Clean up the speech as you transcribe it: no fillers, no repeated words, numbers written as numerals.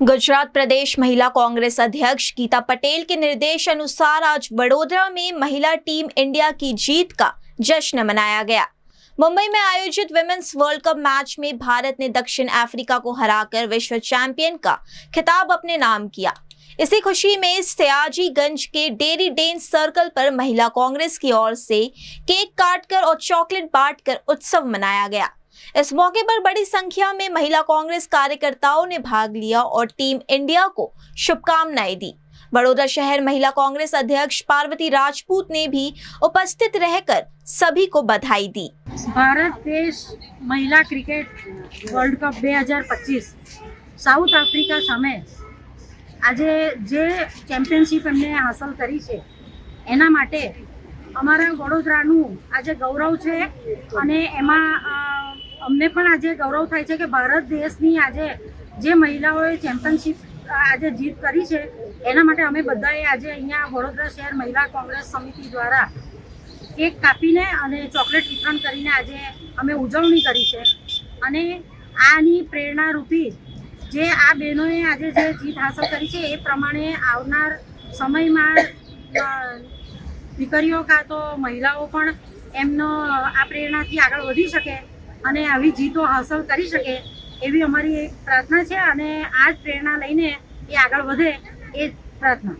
गुजरात प्रदेश महिला कांग्रेस अध्यक्ष गीता पटेल के निर्देश अनुसार आज वडोदरा में महिला टीम इंडिया की जीत का जश्न मनाया गया। मुंबई में आयोजित विमेंस वर्ल्ड कप मैच में भारत ने दक्षिण अफ्रीका को हराकर विश्व चैंपियन का खिताब अपने नाम किया। इसी खुशी में सयाजीगंज के डेरी डेन सर्कल पर महिला कांग्रेस की ओर से केक काटकर और चॉकलेट बांटकर उत्सव मनाया गया। इस मौके पर बड़ी संख्या में महिला कांग्रेस कार्यकर्ताओं ने भाग लिया और टीम इंडिया को शुभकामनाएं दी। बड़ौदा शहर महिला कांग्रेस अध्यक्ष पार्वती राजपूत ने भी उपस्थित रहकर सभी को बधाई दी। भारत देश महिला cricket world cup 2025 South Africa सामे આજે જે ચેમ્પિયનશિપ એમને હાંસલ કરી છે એના માટે અમારા વડોદરાનું આજે ગૌરવ છે અને એમાં અમને પણ આજે ગૌરવ થાય છે કે ભારત દેશની આજે જે મહિલાઓએ ચેમ્પિયનશિપ આજે જીત કરી છે એના માટે અમે બધાએ આજે અહીંયા વડોદરા શહેર મહિલા કોંગ્રેસ સમિતિ દ્વારા કેક કાપીને અને ચોકલેટ વિતરણ કરીને આજે અમે ઉજવણી કરી છે અને આની પ્રેરણારૂપી જે આ બહેનોએ આજે જે જીત હાંસલ કરી છે એ પ્રમાણે આવનાર સમયમાં દીકરીઓ કાં તો મહિલાઓ પણ એમનો આ પ્રેરણાથી આગળ વધી શકે અને આવી જીતો હાંસલ કરી શકે એવી અમારી એક પ્રાર્થના છે અને આ જ પ્રેરણા લઈને એ આગળ વધે એ પ્રાર્થના।